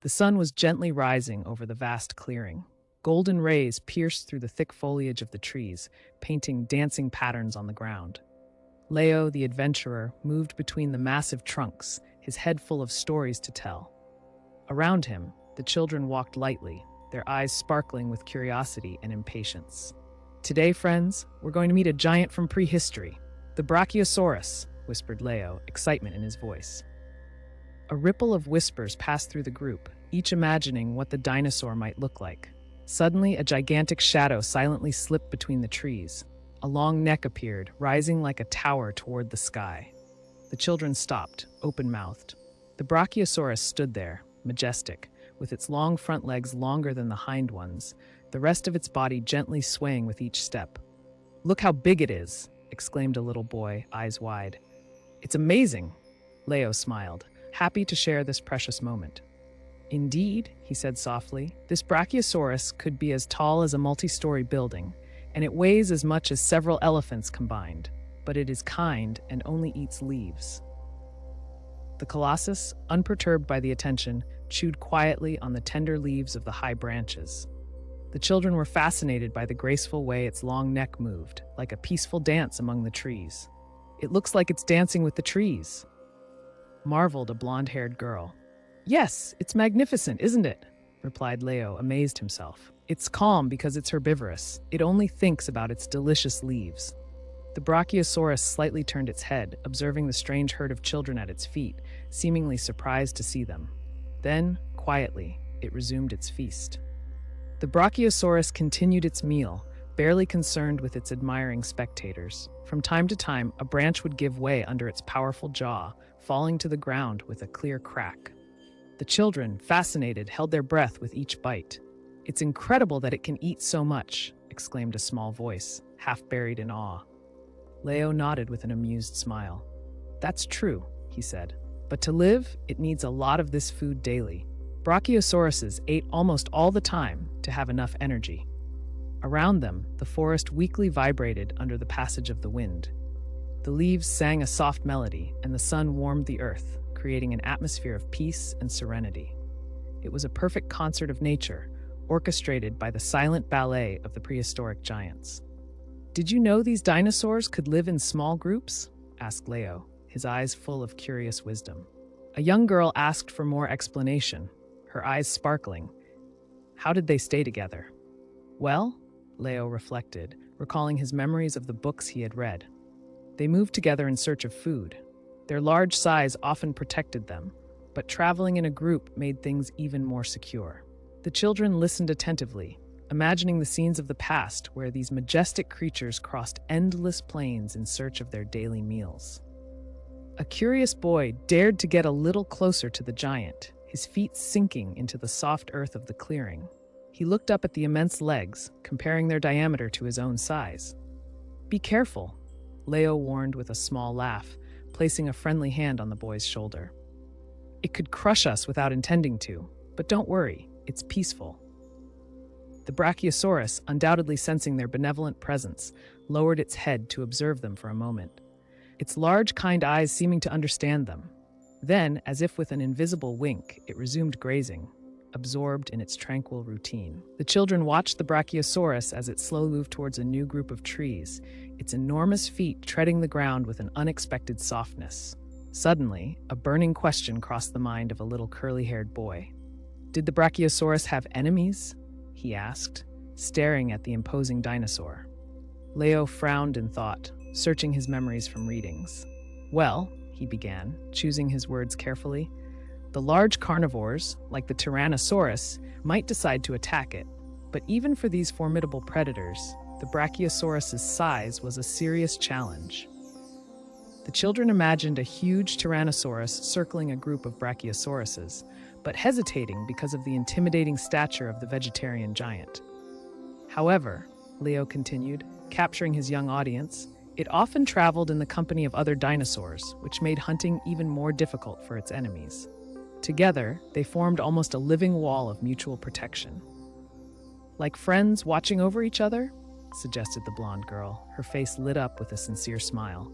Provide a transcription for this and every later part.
The sun was gently rising over the vast clearing. Golden rays pierced through the thick foliage of the trees, painting dancing patterns on the ground. Leo, the adventurer, moved between the massive trunks, his head full of stories to tell. Around him, the children walked lightly, their eyes sparkling with curiosity and impatience. Today, friends, we're going to meet a giant from prehistory, the Brachiosaurus, whispered Leo, excitement in his voice. A ripple of whispers passed through the group, each imagining what the dinosaur might look like. Suddenly, a gigantic shadow silently slipped between the trees. A long neck appeared, rising like a tower toward the sky. The children stopped, open-mouthed. The Brachiosaurus stood there, majestic, with its long front legs longer than the hind ones, the rest of its body gently swaying with each step. "Look how big it is!" exclaimed a little boy, eyes wide. "It's amazing!" Leo smiled, happy to share this precious moment. "Indeed," he said softly, "this Brachiosaurus could be as tall as a multi-story building, and it weighs as much as several elephants combined, but it is kind and only eats leaves." The colossus, unperturbed by the attention, chewed quietly on the tender leaves of the high branches. The children were fascinated by the graceful way its long neck moved, like a peaceful dance among the trees. "It looks like it's dancing with the trees," marveled a blonde-haired girl. "Yes, it's magnificent, isn't it?" replied Leo, amazed himself. "It's calm because it's herbivorous. It only thinks about its delicious leaves." The Brachiosaurus slightly turned its head, observing the strange herd of children at its feet, seemingly surprised to see them. Then, quietly, it resumed its feast. The Brachiosaurus continued its meal, barely concerned with its admiring spectators. From time to time, a branch would give way under its powerful jaw, falling to the ground with a clear crack. The children, fascinated, held their breath with each bite. "It's incredible that it can eat so much," exclaimed a small voice, half buried in awe. Leo nodded with an amused smile. "That's true," he said. "But to live, it needs a lot of this food daily. Brachiosauruses ate almost all the time to have enough energy." Around them, the forest weakly vibrated under the passage of the wind. The leaves sang a soft melody, and the sun warmed the earth, creating an atmosphere of peace and serenity. It was a perfect concert of nature, orchestrated by the silent ballet of the prehistoric giants. "Did you know these dinosaurs could live in small groups?" asked Leo, his eyes full of curious wisdom. A young girl asked for more explanation, her eyes sparkling. "How did they stay together?" "Well," Leo reflected, recalling his memories of the books he had read. "They moved together in search of food. Their large size often protected them, but traveling in a group made things even more secure." The children listened attentively, imagining the scenes of the past where these majestic creatures crossed endless plains in search of their daily meals. A curious boy dared to get a little closer to the giant, his feet sinking into the soft earth of the clearing. He looked up at the immense legs, comparing their diameter to his own size. "Be careful," Leo warned with a small laugh, placing a friendly hand on the boy's shoulder. "It could crush us without intending to, but don't worry, it's peaceful." The Brachiosaurus, undoubtedly sensing their benevolent presence, lowered its head to observe them for a moment, its large, kind eyes seeming to understand them. Then, as if with an invisible wink, it resumed grazing, absorbed in its tranquil routine. The children watched the Brachiosaurus as it slowly moved towards a new group of trees, its enormous feet treading the ground with an unexpected softness. Suddenly, a burning question crossed the mind of a little curly-haired boy. "Did the Brachiosaurus have enemies?" he asked, staring at the imposing dinosaur. Leo frowned in thought, searching his memories from readings. "Well," he began, choosing his words carefully, "the large carnivores, like the Tyrannosaurus, might decide to attack it. But even for these formidable predators, the Brachiosaurus's size was a serious challenge." The children imagined a huge Tyrannosaurus circling a group of Brachiosauruses, but hesitating because of the intimidating stature of the vegetarian giant. However, Leo continued, capturing his young audience, it often traveled in the company of other dinosaurs, which made hunting even more difficult for its enemies. Together, they formed almost a living wall of mutual protection. "Like friends watching over each other?" suggested the blonde girl, her face lit up with a sincere smile.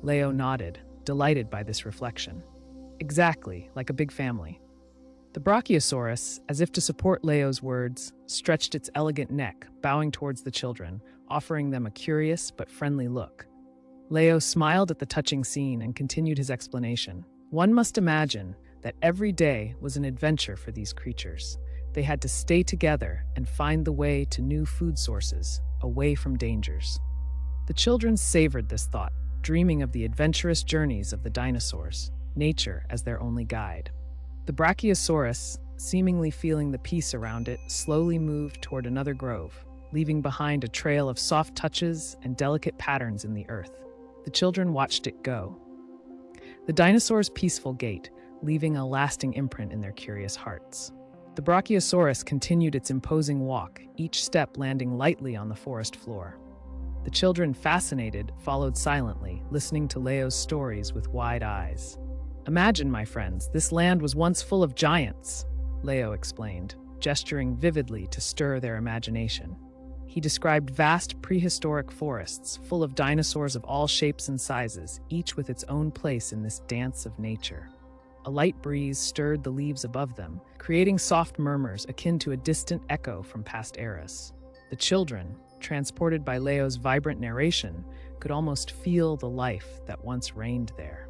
Leo nodded, delighted by this reflection. "Exactly, like a big family." The Brachiosaurus, as if to support Leo's words, stretched its elegant neck, bowing towards the children, offering them a curious but friendly look. Leo smiled at the touching scene and continued his explanation. One must imagine that every day was an adventure for these creatures. They had to stay together and find the way to new food sources, away from dangers. The children savored this thought, dreaming of the adventurous journeys of the dinosaurs, nature as their only guide. The Brachiosaurus, seemingly feeling the peace around it, slowly moved toward another grove, leaving behind a trail of soft touches and delicate patterns in the earth. The children watched it go. The dinosaur's peaceful gait, leaving a lasting imprint in their curious hearts. The Brachiosaurus continued its imposing walk, each step landing lightly on the forest floor. The children, fascinated, followed silently, listening to Leo's stories with wide eyes. "Imagine, my friends, this land was once full of giants," Leo explained, gesturing vividly to stir their imagination. He described vast prehistoric forests full of dinosaurs of all shapes and sizes, each with its own place in this dance of nature. A light breeze stirred the leaves above them, creating soft murmurs akin to a distant echo from past eras. The children, transported by Leo's vibrant narration, could almost feel the life that once reigned there.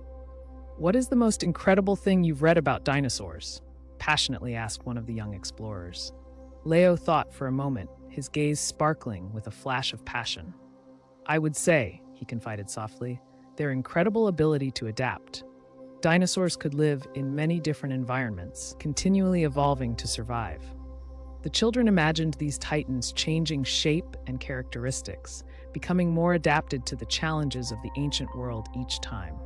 "What is the most incredible thing you've read about dinosaurs?" passionately asked one of the young explorers. Leo thought for a moment, his gaze sparkling with a flash of passion. "I would say," he confided softly, "their incredible ability to adapt. Dinosaurs could live in many different environments, continually evolving to survive." The children imagined these titans changing shape and characteristics, becoming more adapted to the challenges of the ancient world each time.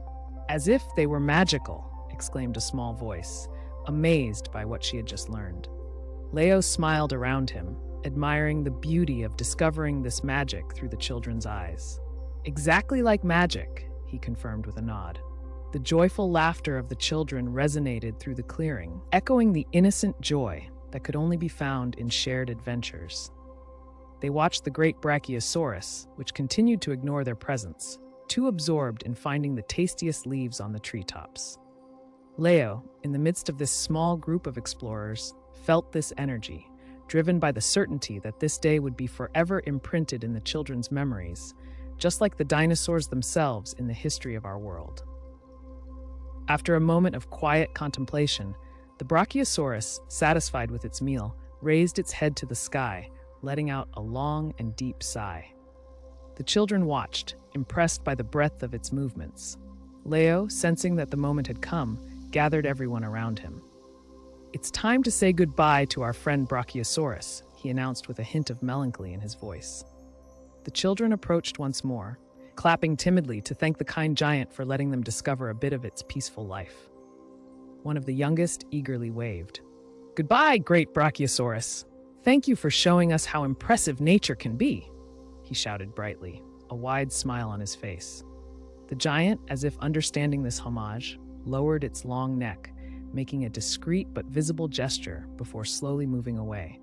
"As if they were magical," exclaimed a small voice, amazed by what she had just learned. Leo smiled around him, admiring the beauty of discovering this magic through the children's eyes. "Exactly like magic," he confirmed with a nod. The joyful laughter of the children resonated through the clearing, echoing the innocent joy that could only be found in shared adventures. They watched the great Brachiosaurus, which continued to ignore their presence, too absorbed in finding the tastiest leaves on the treetops. Leo, in the midst of this small group of explorers, felt this energy, driven by the certainty that this day would be forever imprinted in the children's memories, just like the dinosaurs themselves in the history of our world. After a moment of quiet contemplation, the Brachiosaurus, satisfied with its meal, raised its head to the sky, letting out a long and deep sigh. The children watched, impressed by the breadth of its movements. Leo, sensing that the moment had come, gathered everyone around him. "It's time to say goodbye to our friend Brachiosaurus," he announced with a hint of melancholy in his voice. The children approached once more, clapping timidly to thank the kind giant for letting them discover a bit of its peaceful life. One of the youngest eagerly waved. "Goodbye, great Brachiosaurus. Thank you for showing us how impressive nature can be," he shouted brightly, a wide smile on his face. The giant, as if understanding this homage, lowered its long neck, making a discreet but visible gesture before slowly moving away.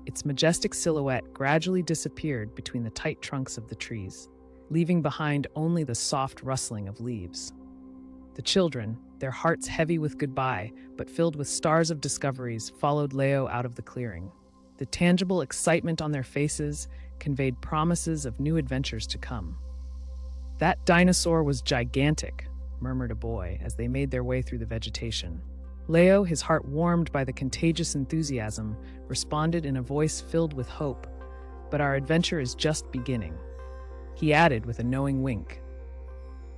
Its majestic silhouette gradually disappeared between the tight trunks of the trees, leaving behind only the soft rustling of leaves. The children, their hearts heavy with goodbye, but filled with stars of discoveries, followed Leo out of the clearing. The tangible excitement on their faces conveyed promises of new adventures to come. "That dinosaur was gigantic," murmured a boy as they made their way through the vegetation. Leo, his heart warmed by the contagious enthusiasm, responded in a voice filled with hope, "But our adventure is just beginning," he added with a knowing wink.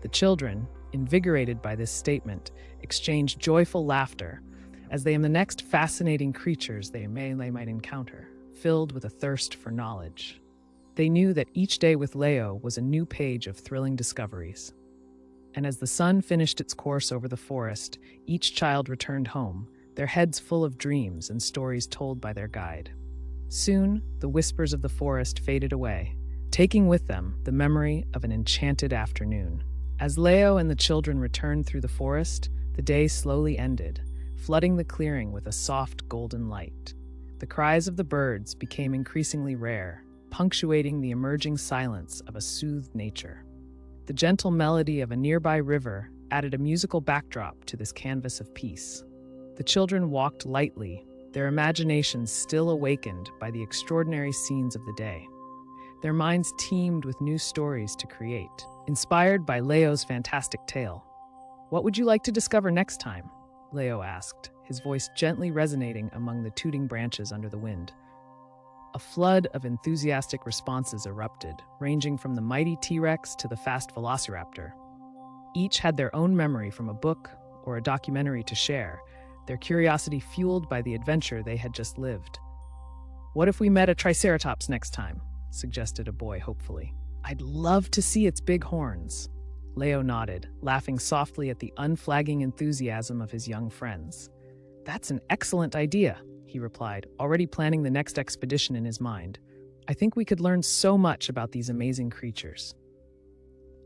The children, invigorated by this statement, exchanged joyful laughter as they am the next fascinating creatures they might encounter, filled with a thirst for knowledge. They knew that each day with Leo was a new page of thrilling discoveries. And as the sun finished its course over the forest, each child returned home, their heads full of dreams and stories told by their guide. Soon, the whispers of the forest faded away, taking with them the memory of an enchanted afternoon. As Leo and the children returned through the forest, the day slowly ended, flooding the clearing with a soft golden light. The cries of the birds became increasingly rare, punctuating the emerging silence of a soothed nature. The gentle melody of a nearby river added a musical backdrop to this canvas of peace. The children walked lightly, their imaginations still awakened by the extraordinary scenes of the day. Their minds teemed with new stories to create, inspired by Leo's fantastic tale. "What would you like to discover next time?" Leo asked, his voice gently resonating among the tooting branches under the wind. A flood of enthusiastic responses erupted, ranging from the mighty T-Rex to the fast velociraptor. Each had their own memory from a book or a documentary to share, their curiosity fueled by the adventure they had just lived. "What if we met a triceratops next time?" suggested a boy hopefully. "I'd love to see its big horns." Leo nodded, laughing softly at the unflagging enthusiasm of his young friends. "That's an excellent idea," he replied, already planning the next expedition in his mind. "I think we could learn so much about these amazing creatures."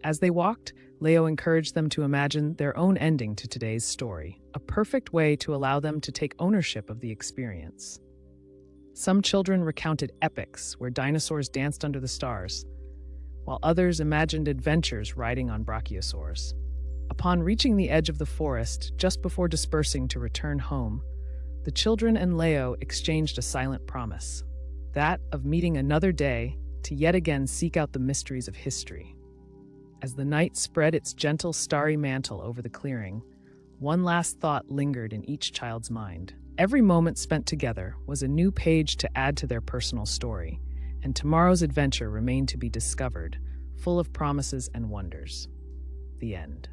As they walked, Leo encouraged them to imagine their own ending to today's story, a perfect way to allow them to take ownership of the experience. Some children recounted epics where dinosaurs danced under the stars, while others imagined adventures riding on Brachiosaurs. Upon reaching the edge of the forest, just before dispersing to return home, the children and Leo exchanged a silent promise, that of meeting another day to yet again seek out the mysteries of history. As the night spread its gentle starry mantle over the clearing, one last thought lingered in each child's mind. Every moment spent together was a new page to add to their personal story, and tomorrow's adventure remained to be discovered, full of promises and wonders. The end.